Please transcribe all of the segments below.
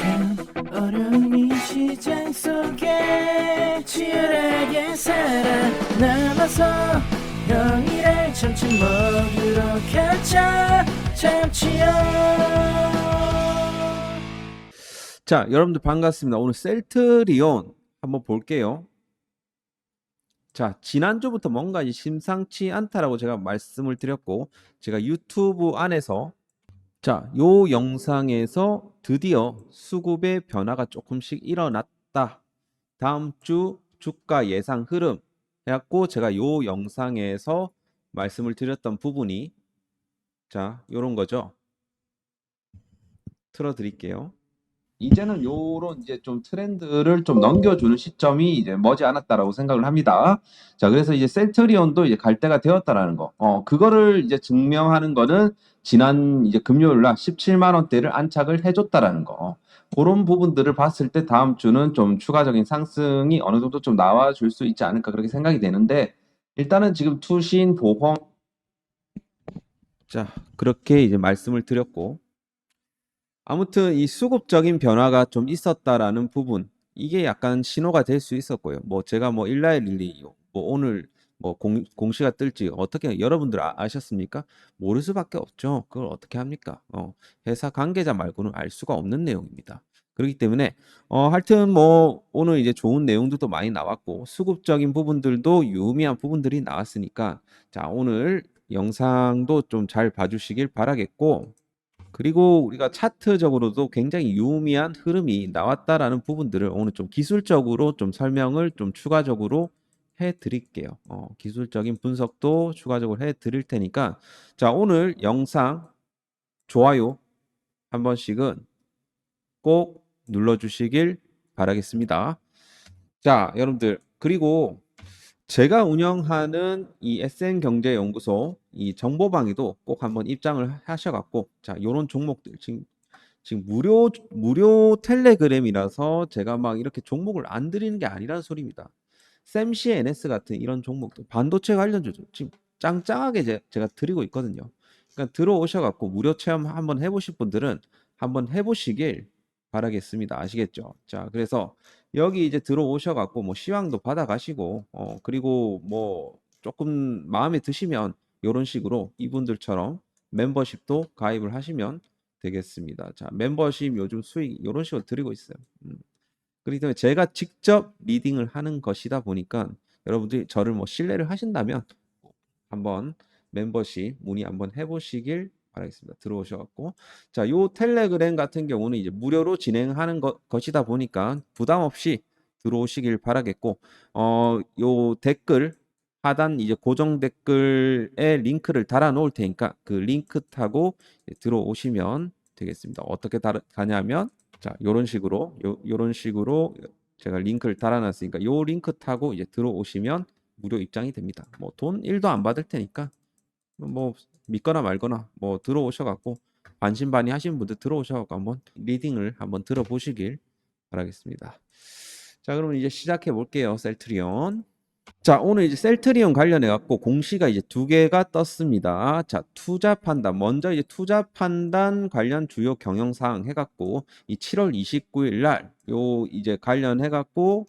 참 어려운 이 시장 속에 치열하게 살아남아서 형이랑 점심 먹으러 가자 참치요. 자, 여러분들 반갑습니다. 오늘 셀트리온 한번 볼게요. 자, 지난주부터 뭔가 심상치 않다라고 제가 말씀을 드렸고, 제가 유튜브 안에서 자, 요 영상에서 드디어 수급의 변화가 조금씩 일어났다. 다음 주 주가 예상 흐름 해갖고 제가 요 영상에서 말씀을 드렸던 부분이 자, 요런 거죠. 틀어드릴게요. 이제는 요런 이제 좀 트렌드를 좀 넘겨주는 시점이 이제 머지않았다라고 생각을 합니다. 자, 그래서 이제 셀트리온도 이제 갈 때가 되었다라는 거. 그거를 이제 증명하는 거는 지난 이제 금요일 날 17만 원대를 안착을 해줬다라는 거. 그런 부분들을 봤을 때 다음 주는 좀 추가적인 상승이 어느 정도 좀 나와줄 수 있지 않을까 그렇게 생각이 되는데 일단은 지금 투신 보험 자, 그렇게 이제 말씀을 드렸고 아무튼 이 수급적인 변화가 좀 있었다라는 부분 이게 약간 신호가 될 수 있었고요. 뭐 제가 뭐 일라일리 뭐 오늘 뭐 공시가 뜰지 어떻게 여러분들 아셨습니까? 모를 수밖에 없죠. 그걸 어떻게 합니까? 회사 관계자 말고는 알 수가 없는 내용입니다. 그렇기 때문에 하여튼 뭐 오늘 이제 좋은 내용들도 많이 나왔고 수급적인 부분들도 유의미한 부분들이 나왔으니까 자 오늘 영상도 좀 잘 봐주시길 바라겠고 그리고 우리가 차트적으로도 굉장히 유의미한 흐름이 나왔다라는 부분들을 오늘 좀 기술적으로 좀 설명을 좀 추가적으로 해 드릴게요. 기술적인 분석도 추가적으로 해 드릴 테니까 자, 오늘 영상 좋아요 한 번씩은 꼭 눌러 주시길 바라겠습니다. 자, 여러분들 그리고 제가 운영하는 이 SN경제연구소 이 정보방에도 꼭 한번 입장을 하셔갖고 자 요런 종목들 지금 무료 텔레그램이라서 제가 막 이렇게 종목을 안 드리는 게 아니라는 소리입니다. 샘시NS 같은 이런 종목들 반도체 관련주 지금 짱짱하게 제가 드리고 있거든요. 그러니까 들어오셔갖고 무료 체험 한번 해보실 분들은 한번 해보시길 바라겠습니다. 아시겠죠? 자, 그래서 여기 이제 들어오셔갖고 뭐 시황도 받아가시고 그리고 뭐 조금 마음에 드시면 이런 식으로 이분들처럼 멤버십도 가입을 하시면 되겠습니다. 자, 멤버십 요즘 수익 이런 식으로 드리고 있어요. 그렇기 때문에 제가 직접 리딩을 하는 것이다 보니까 여러분들이 저를 뭐 신뢰를 하신다면 한번 멤버십 문의 한번 해보시길 바라겠습니다. 들어오셔갖고 자, 요 텔레그램 같은 경우는 이제 무료로 진행하는 것이다 보니까 부담 없이 들어오시길 바라겠고 요 댓글 하단 이제 고정 댓글에 링크를 달아 놓을 테니까 그 링크 타고 들어오시면 되겠습니다. 어떻게 가냐면 자, 요런 식으로 요런 식으로 제가 링크를 달아 놨으니까 요 링크 타고 이제 들어오시면 무료 입장이 됩니다. 뭐 돈 1도 안 받을 테니까 뭐 믿거나 말거나 뭐 들어오셔갖고 반신반의 하시는 분들 들어오셔갖고 한번 리딩을 한번 들어보시길 바라겠습니다. 자, 그러면 이제 시작해 볼게요. 셀트리온. 자, 오늘 이제 셀트리온 관련해 갖고 공시가 이제 두 개가 떴습니다. 자, 투자 판단. 먼저 이제 투자 판단 관련 주요 경영사항 해 갖고 이 7월 29일 날 요 이제 관련해 갖고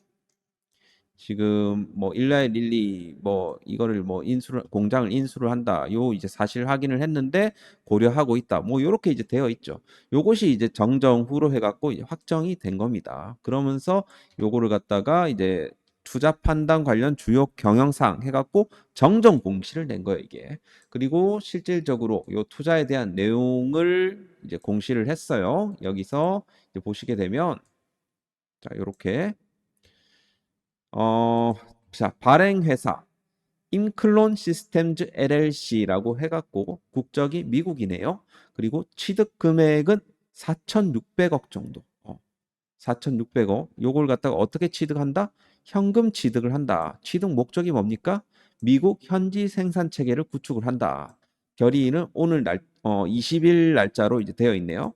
지금 뭐 일라일릴리 뭐 이거를 뭐 인수를 공장을 인수를 한다. 요 이제 사실 확인을 했는데 고려하고 있다. 뭐 요렇게 이제 되어 있죠. 요것이 이제 정정 후로 해갖고 이제 확정이 된 겁니다. 그러면서 요거를 갖다가 이제 투자 판단 관련 주요 경영사항 해갖고 정정 공시를 낸 거예요, 이게. 그리고 실질적으로 요 투자에 대한 내용을 이제 공시를 했어요. 여기서 이제 보시게 되면 자, 요렇게 어, 자, 발행회사 인클론 시스템즈 LLC라고 해갖고 국적이 미국이네요. 그리고 취득 금액은 4,600억 정도. 4,600억. 요걸 갖다가 어떻게 취득한다? 현금 취득을 한다. 취득 목적이 뭡니까? 미국 현지 생산 체계를 구축을 한다. 결의는 오늘 20일 날짜로 이제 되어 있네요.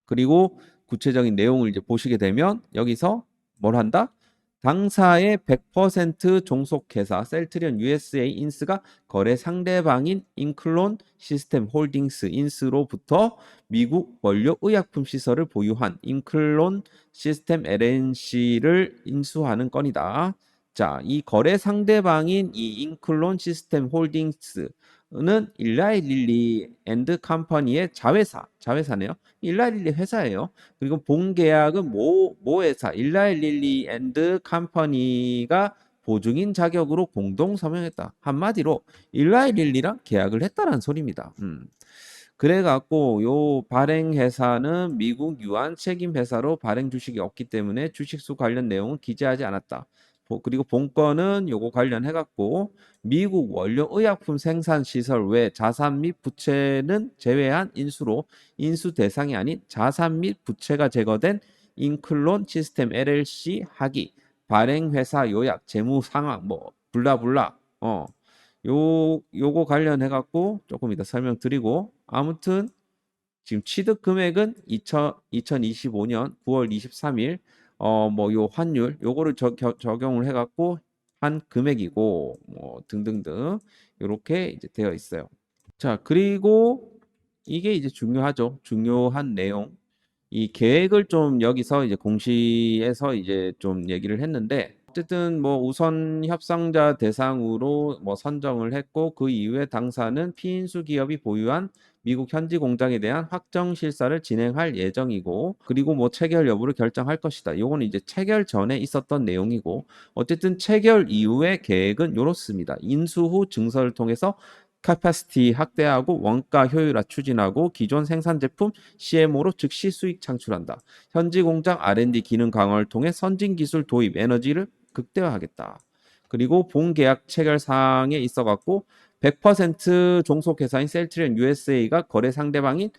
그리고 구체적인 내용을 이제 보시게 되면 여기서 뭘 한다? 당사의 100% 종속회사 셀트리온 USA 인스가 거래 상대방인 인클론 시스템 홀딩스 인스로부터 미국 원료 의약품 시설을 보유한 인클론 시스템 LNC를 인수하는 건이다. 자, 이 거래 상대방인 이 인클론 시스템 홀딩스는 일라이 릴리 앤드 컴퍼니의 자회사네요. 일라이 릴리 회사예요. 그리고 본 계약은 모 회사 일라이 릴리 앤드 컴퍼니가 보증인 자격으로 공동 서명했다. 한마디로 일라이 릴리랑 계약을 했다라는 소리입니다. 그래갖고 요 발행 회사는 미국 유한 책임 회사로 발행 주식이 없기 때문에 주식수 관련 내용은 기재하지 않았다. 그리고 본건은 요거 관련해갖고 미국 원료 의약품 생산 시설 외 자산 및 부채는 제외한 인수로 인수 대상이 아닌 자산 및 부채가 제거된 인클론 시스템 LLC 하기 발행 회사 요약 재무 상황 뭐 블라블라 요거 관련해갖고 조금 이따 설명드리고 아무튼 지금 취득 금액은 2025년 9월 23일 뭐 요 환율 요거를 적용을 해갖고 한 금액이고 뭐 등등등 요렇게 이제 되어 있어요. 자, 그리고 이게 이제 중요하죠. 중요한 내용. 이 계획을 좀 여기서 이제 공시에서 이제 좀 얘기를 했는데 어쨌든 뭐 우선 협상자 대상으로 뭐 선정을 했고 그 이후에 당사는 피인수 기업이 보유한 미국 현지 공장에 대한 확정 실사를 진행할 예정이고 그리고 뭐 체결 여부를 결정할 것이다. 요거는 이제 체결 전에 있었던 내용이고 어쨌든 체결 이후의 계획은 요렇습니다. 인수 후 증설을 통해서 캐파시티 확대하고 원가 효율화 추진하고 기존 생산 제품 CMO로 즉시 수익 창출한다. 현지 공장 R&D 기능 강화를 통해 선진 기술 도입 에너지를 극대화하겠다. 그리고 본 계약 체결 사항에 있어 갖고 100% 종속 회사인 셀트리온 USA가 거래 상대방인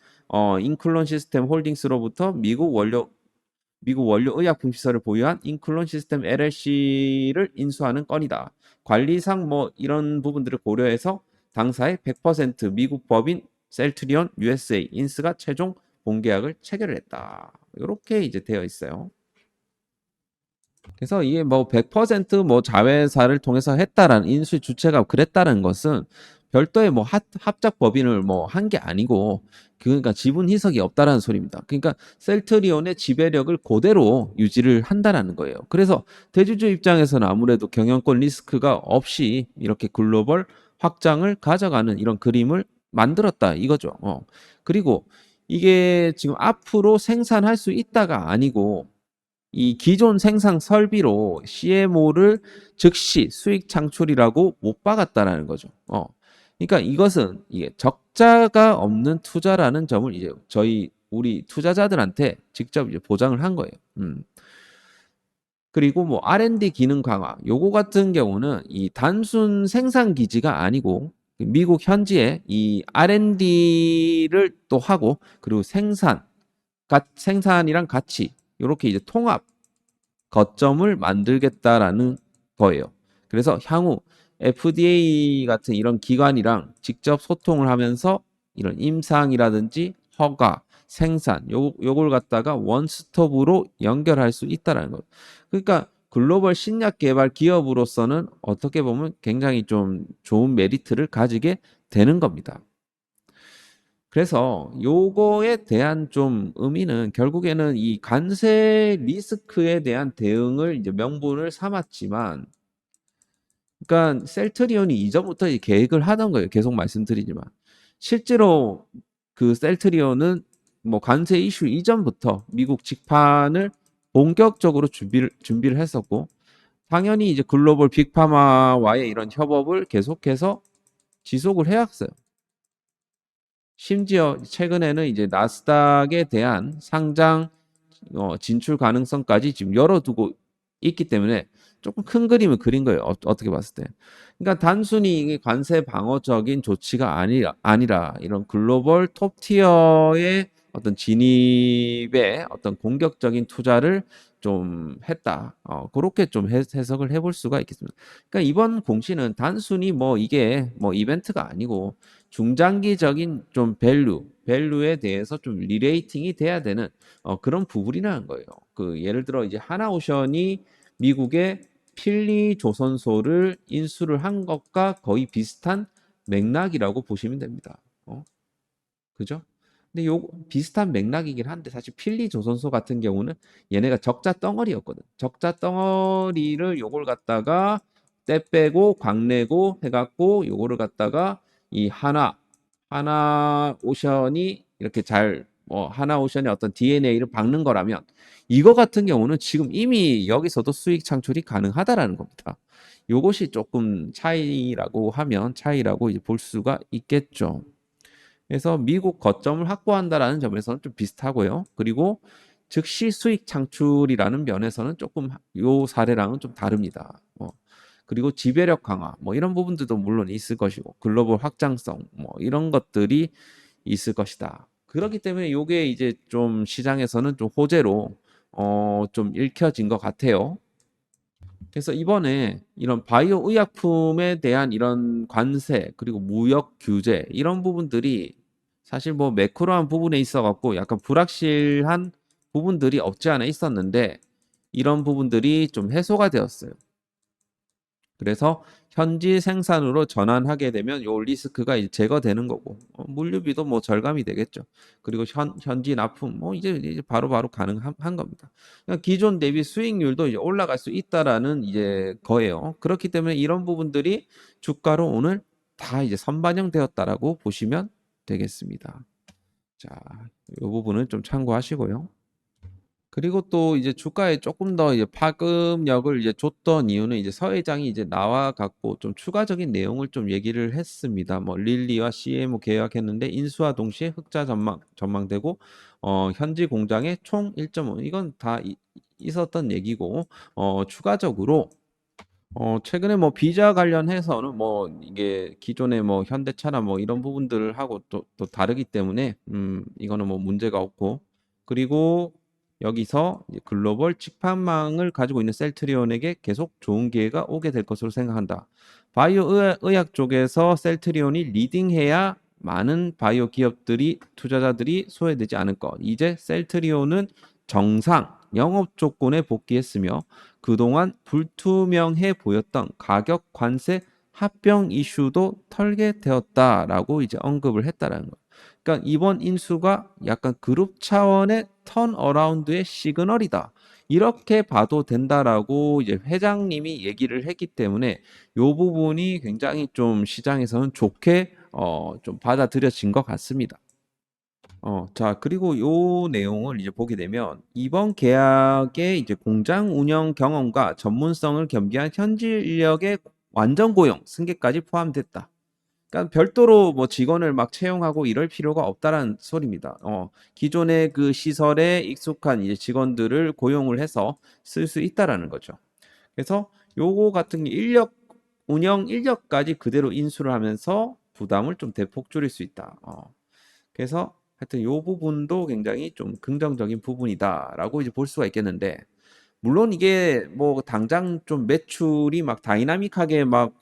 인클론 시스템 홀딩스로부터 미국 원료 의약품 시설을 보유한 인클론 시스템 LLC를 인수하는 건이다. 관리상 뭐 이런 부분들을 고려해서 당사의 100% 미국 법인 셀트리온 USA 인스가 최종 본계약을 체결을 했다. 이렇게 이제 되어 있어요. 그래서 이게 뭐 100%뭐 자회사를 통해서 했다라는 인수 주체가 그랬다는 것은 별도의 뭐 합작 법인을 뭐 한 게 아니고 그러니까 지분 희석이 없다라는 소리입니다. 그러니까 셀트리온의 지배력을 그대로 유지를 한다라는 거예요. 그래서 대주주 입장에서는 아무래도 경영권 리스크가 없이 이렇게 글로벌 확장을 가져가는 이런 그림을 만들었다 이거죠. 그리고 이게 지금 앞으로 생산할 수 있다가 아니고 이 기존 생산 설비로 CMO를 즉시 수익 창출이라고 못 박았다라는 거죠. 그러니까 이것은 이게 적자가 없는 투자라는 점을 이제 우리 투자자들한테 직접 이제 보장을 한 거예요. 그리고 뭐 R&D 기능 강화 요거 같은 경우는 이 단순 생산 기지가 아니고 미국 현지에 이 R&D를 또 하고 그리고 생산이랑 같이 이렇게 이제 통합 거점을 만들겠다라는 거예요. 그래서 향후 FDA 같은 이런 기관이랑 직접 소통을 하면서 이런 임상이라든지 허가, 생산 요걸 갖다가 원스톱으로 연결할 수 있다라는 거예요. 그러니까 글로벌 신약 개발 기업으로서는 어떻게 보면 굉장히 좀 좋은 메리트를 가지게 되는 겁니다. 그래서 요거에 대한 좀 의미는 결국에는 이 관세 리스크에 대한 대응을 이제 명분을 삼았지만, 그러니까 셀트리온이 이전부터 이 계획을 하던 거예요. 계속 말씀드리지만 실제로 그 셀트리온은 뭐 관세 이슈 이전부터 미국 직판을 본격적으로 준비를 했었고, 당연히 이제 글로벌 빅파마와의 이런 협업을 계속해서 지속을 해왔어요. 심지어 최근에는 이제 나스닥에 대한 상장 진출 가능성까지 지금 열어두고 있기 때문에 조금 큰 그림을 그린 거예요. 어떻게 봤을 때. 그러니까 단순히 이게 관세 방어적인 조치가 아니라 이런 글로벌 톱티어의 어떤 진입에 어떤 공격적인 투자를 좀 했다. 그렇게 좀 해석을 해볼 수가 있겠습니다. 그러니까 이번 공시는 단순히 뭐 이게 뭐 이벤트가 아니고 중장기적인 좀 밸류에 대해서 좀 리레이팅이 돼야 되는 그런 부분이라는 거예요. 그 예를 들어 이제 하나오션이 미국의 필리 조선소를 인수를 한 것과 거의 비슷한 맥락이라고 보시면 됩니다. 그죠? 근데 요 비슷한 맥락이긴 한데 사실 필리 조선소 같은 경우는 얘네가 적자 덩어리였거든. 적자 덩어리를 요걸 갖다가 떼 빼고 광내고 해갖고 요거를 갖다가 이 하나 오션이 이렇게 잘 하나 오션의 어떤 DNA를 박는 거라면 이거 같은 경우는 지금 이미 여기서도 수익 창출이 가능하다라는 겁니다. 요것이 조금 차이라고 이제 볼 수가 있겠죠. 그래서 미국 거점을 확보한다라는 점에서는 좀 비슷하고요. 그리고 즉시 수익 창출이라는 면에서는 조금 요 사례랑은 좀 다릅니다. 그리고 지배력 강화 뭐 이런 부분들도 물론 있을 것이고 글로벌 확장성 뭐 이런 것들이 있을 것이다. 그렇기 때문에 요게 이제 좀 시장에서는 좀 호재로 좀 읽혀진 것 같아요. 그래서 이번에 이런 바이오 의약품에 대한 이런 관세 그리고 무역 규제 이런 부분들이 사실 뭐 매크로한 부분에 있어 갖고 약간 불확실한 부분들이 없지 않아 있었는데 이런 부분들이 좀 해소가 되었어요. 그래서 현지 생산으로 전환하게 되면 요 리스크가 이제 제거되는 거고 물류비도 뭐 절감이 되겠죠. 그리고 현지 납품 뭐 이제 바로바로 가능한 겁니다. 그러니까 기존 대비 수익률도 이제 올라갈 수 있다라는 이제 거예요. 그렇기 때문에 이런 부분들이 주가로 오늘 다 이제 선반영되었다라고 보시면 되겠습니다. 자, 이 부분은 좀 참고하시고요. 그리고 또 이제 주가에 조금 더 이제 파급력을 이제 줬던 이유는 이제 서 회장이 이제 나와 갖고 좀 추가적인 내용을 좀 얘기를 했습니다. 뭐 릴리와 CMO 계약했는데 인수와 동시에 흑자 전망되고 현지 공장에 총 1.5 이건 다 있었던 얘기고 추가적으로 최근에 뭐 비자 관련해서는 뭐 이게 기존의 뭐 현대차나 뭐 이런 부분들하고 또 다르기 때문에 이거는 뭐 문제가 없고 그리고 여기서 이제 글로벌 직판망을 가지고 있는 셀트리온에게 계속 좋은 기회가 오게 될 것으로 생각한다. 바이오 의학 쪽에서 셀트리온이 리딩해야 많은 바이오 기업들이 투자자들이 소외되지 않을 것. 이제 셀트리온은 정상 영업 조건에 복귀했으며 그동안 불투명해 보였던 가격 관세 합병 이슈도 털게 되었다라고 이제 언급을 했다라는 거. 그러니까 이번 인수가 약간 그룹 차원의 턴어라운드의 시그널이다. 이렇게 봐도 된다라고 이제 회장님이 얘기를 했기 때문에 이 부분이 굉장히 좀 시장에서는 좋게 좀 받아들여진 것 같습니다. 자, 그리고 요 내용을 이제 보게 되면 이번 계약에 이제 공장 운영 경험과 전문성을 겸비한 현지 인력의 완전 고용, 승계까지 포함됐다. 그러니까 별도로 뭐 직원을 막 채용하고 이럴 필요가 없다라는 소리입니다. 기존의 그 시설에 익숙한 이제 직원들을 고용을 해서 쓸 수 있다라는 거죠. 그래서 요거 같은 게 운영 인력까지 그대로 인수를 하면서 부담을 좀 대폭 줄일 수 있다. 그래서 하여튼 요 부분도 굉장히 좀 긍정적인 부분이다라고 이제 볼 수가 있겠는데 물론 이게 뭐 당장 좀 매출이 막 다이나믹하게 막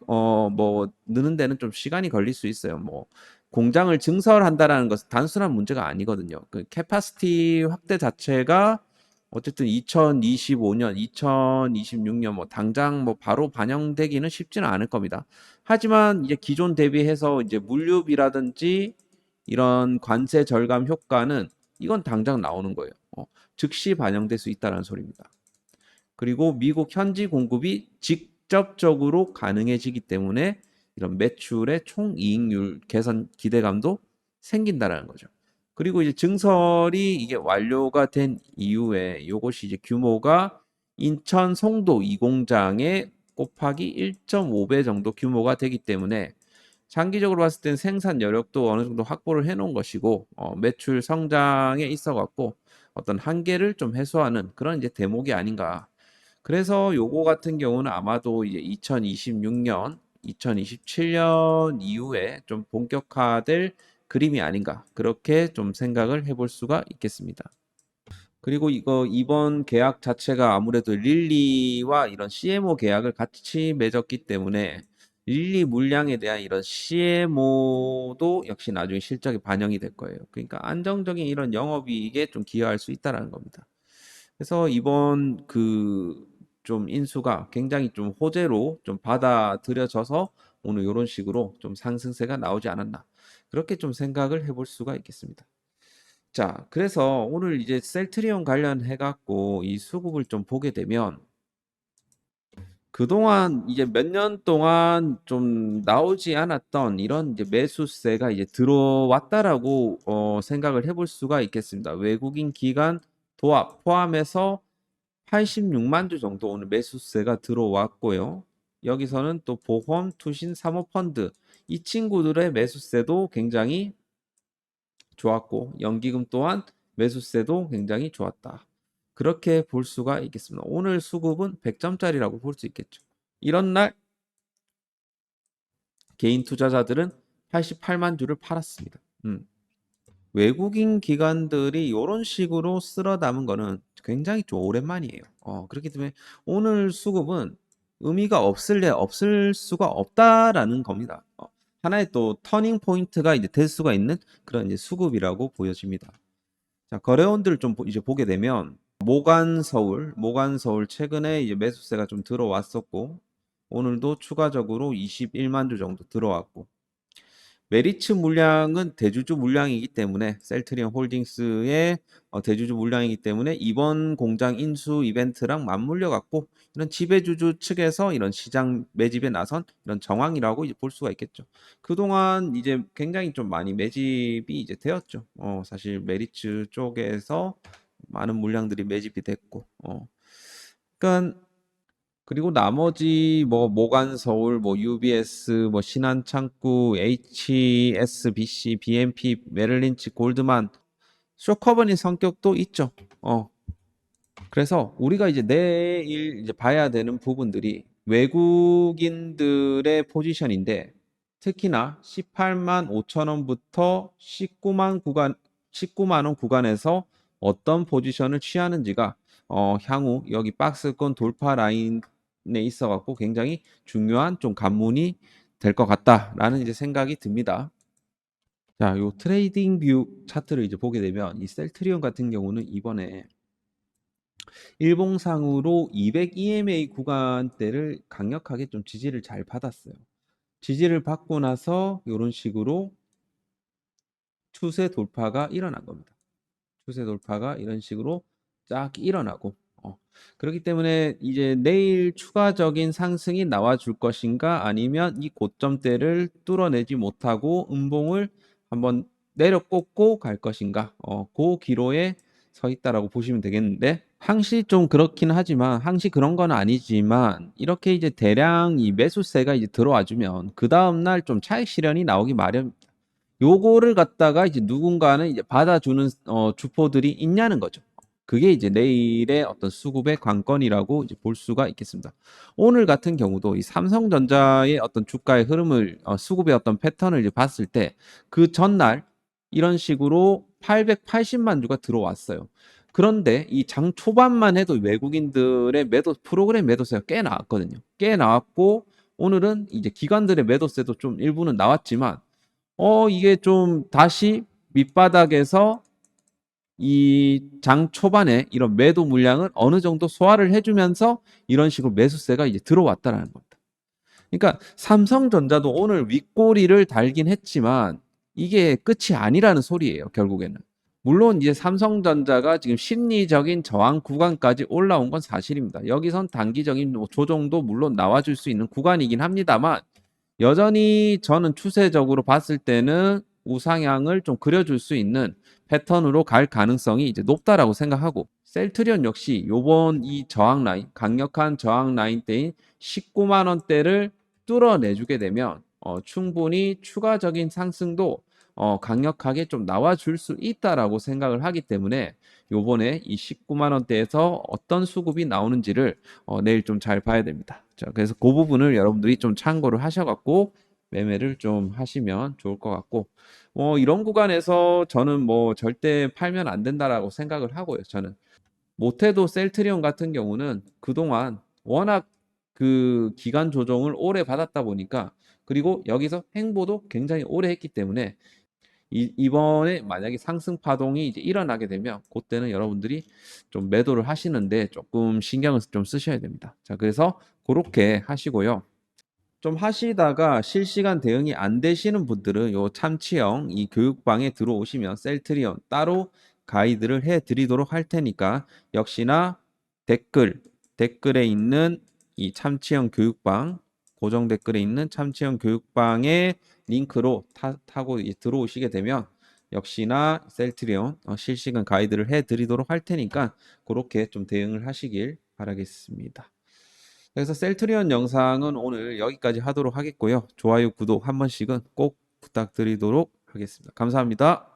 뭐 느는 데는 좀 시간이 걸릴 수 있어요. 뭐 공장을 증설한다라는 것은 단순한 문제가 아니거든요. 그 캐파시티 확대 자체가 어쨌든 2025년, 2026년 뭐 당장 뭐 바로 반영되기는 쉽지는 않을 겁니다. 하지만 이제 기존 대비해서 이제 물류비라든지 이런 관세 절감 효과는 이건 당장 나오는 거예요. 즉시 반영될 수 있다는 소리입니다. 그리고 미국 현지 공급이 직접적으로 가능해지기 때문에 이런 매출의 총이익률 개선 기대감도 생긴다라는 거죠. 그리고 이제 증설이 이게 완료가 된 이후에 이것이 이제 규모가 인천 송도 이 공장에 곱하기 1.5배 정도 규모가 되기 때문에 장기적으로 봤을 땐 생산 여력도 어느 정도 확보를 해놓은 것이고 매출 성장에 있어 갖고 어떤 한계를 좀 해소하는 그런 이제 대목이 아닌가. 그래서 요거 같은 경우는 아마도 이제 2026년, 2027년 이후에 좀 본격화될 그림이 아닌가. 그렇게 좀 생각을 해볼 수가 있겠습니다. 그리고 이거 이번 계약 자체가 아무래도 릴리와 이런 CMO 계약을 같이 맺었기 때문에 릴리 물량에 대한 이런 CMO도 역시 나중에 실적에 반영이 될 거예요. 그러니까 안정적인 이런 영업이익에 좀 기여할 수 있다라는 겁니다. 그래서 이번 그 좀 인수가 굉장히 좀 호재로 좀 받아들여져서 오늘 요런 식으로 좀 상승세가 나오지 않았나. 그렇게 좀 생각을 해볼 수가 있겠습니다. 자, 그래서 오늘 이제 셀트리온 관련해 갖고 이 수급을 좀 보게 되면 그동안 이제 몇 년 동안 좀 나오지 않았던 이런 이제 매수세가 이제 들어왔다라고 생각을 해볼 수가 있겠습니다. 외국인 기관 도합 포함해서 86만 주 정도 오늘 매수세가 들어왔고요. 여기서는 또 보험, 투신, 사모펀드 이 친구들의 매수세도 굉장히 좋았고 연기금 또한 매수세도 굉장히 좋았다. 그렇게 볼 수가 있겠습니다. 오늘 수급은 100점짜리라고 볼 수 있겠죠. 이런 날 개인 투자자들은 88만 주를 팔았습니다. 외국인 기관들이 이런 식으로 쓸어 담은 거는 굉장히 좀 오랜만이에요. 그렇기 때문에 오늘 수급은 의미가 없을 수가 없다라는 겁니다. 하나의 또 터닝 포인트가 이제 될 수가 있는 그런 이제 수급이라고 보여집니다. 자, 거래원들을 좀 이제 보게 되면 모간서울 최근에 이제 매수세가 좀 들어왔었고 오늘도 추가적으로 21만 주 정도 들어왔고 메리츠 물량은 대주주 물량이기 때문에 셀트리온 홀딩스의 대주주 물량이기 때문에 이번 공장 인수 이벤트랑 맞물려 갖고 이런 지배주주 측에서 이런 시장 매집에 나선 이런 정황이라고 이제 볼 수가 있겠죠. 그동안 이제 굉장히 좀 많이 매집이 이제 되었죠. 사실 메리츠 쪽에서 많은 물량들이 매집이 됐고, 그러니까 그리고 나머지 뭐 모간서울, 뭐 UBS, 뭐 신한창구, HSBC, BNP, 메릴린치, 골드만 쇼커버니 성격도 있죠. 그래서 우리가 이제 내일 이제 봐야 되는 부분들이 외국인들의 포지션인데 특히나 18만 5천 원부터 19만 원 구간에서 어떤 포지션을 취하는지가 향후 여기 박스권 돌파 라인에 있어 갖고 굉장히 중요한 좀 관문이 될 것 같다라는 이제 생각이 듭니다. 자, 요 트레이딩 뷰 차트를 이제 보게 되면 이 셀트리온 같은 경우는 이번에 일봉상으로 200 EMA 구간대를 강력하게 좀 지지를 잘 받았어요. 지지를 받고 나서 이런 식으로 추세 돌파가 일어난 겁니다. 추세 돌파가 이런 식으로 쫙 일어나고 그렇기 때문에 이제 내일 추가적인 상승이 나와줄 것인가 아니면 이 고점대를 뚫어내지 못하고 음봉을 한번 내려 꽂고 갈 것인가 그 기로에 서 있다라고 보시면 되겠는데 항시 좀 그렇긴 하지만 항시 그런 건 아니지만 이렇게 이제 대량 이 매수세가 이제 들어와 주면 그 다음 날 좀 차익 실현이 나오기 마련입니다. 요거를 갖다가 이제 누군가는 이제 받아주는 주포들이 있냐는 거죠. 그게 이제 내일의 어떤 수급의 관건이라고 이제 볼 수가 있겠습니다. 오늘 같은 경우도 이 삼성전자의 어떤 주가의 흐름을 수급의 어떤 패턴을 이제 봤을 때 그 전날 이런 식으로 880만 주가 들어왔어요. 그런데 이 장 초반만 해도 외국인들의 매도 프로그램 매도세가 꽤 나왔거든요. 꽤 나왔고 오늘은 이제 기관들의 매도세도 좀 일부는 나왔지만 이게 좀 다시 밑바닥에서 이 장 초반에 이런 매도 물량을 어느 정도 소화를 해주면서 이런 식으로 매수세가 이제 들어왔다라는 겁니다. 그러니까 삼성전자도 오늘 윗꼬리를 달긴 했지만 이게 끝이 아니라는 소리예요, 결국에는. 물론 이제 삼성전자가 지금 심리적인 저항 구간까지 올라온 건 사실입니다. 여기선 단기적인 조정도 물론 나와줄 수 있는 구간이긴 합니다만 여전히 저는 추세적으로 봤을 때는 우상향을 좀 그려줄 수 있는 패턴으로 갈 가능성이 이제 높다라고 생각하고 셀트리온 역시 요번 이 저항 라인 강력한 저항 라인 대인 19만 원대를 뚫어내주게 되면 충분히 추가적인 상승도 강력하게 좀 나와줄 수 있다라고 생각을 하기 때문에 요번에 이 19만 원대에서 어떤 수급이 나오는지를 내일 좀 잘 봐야 됩니다. 자, 그래서 그 부분을 여러분들이 좀 참고를 하셔갖고 매매를 좀 하시면 좋을 것 같고 이런 구간에서 저는 뭐 절대 팔면 안 된다라고 생각을 하고요. 저는 못해도 셀트리온 같은 경우는 그동안 워낙 그 기간 조정을 오래 받았다 보니까 그리고 여기서 행보도 굉장히 오래 했기 때문에 이번에 만약에 상승 파동이 이제 일어나게 되면 그때는 여러분들이 좀 매도를 하시는데 조금 신경을 좀 쓰셔야 됩니다. 자, 그래서 그렇게 하시고요. 좀 하시다가 실시간 대응이 안 되시는 분들은 요 참치형 이 교육방에 들어오시면 셀트리온 따로 가이드를 해 드리도록 할 테니까 역시나 댓글에 있는 이 참치형 교육방 고정 댓글에 있는 참치형 교육방의 링크로 타고 들어오시게 되면 역시나 셀트리온 실시간 가이드를 해 드리도록 할 테니까 그렇게 좀 대응을 하시길 바라겠습니다. 그래서 셀트리온 영상은 오늘 여기까지 하도록 하겠고요. 좋아요, 구독 한 번씩은 꼭 부탁드리도록 하겠습니다. 감사합니다.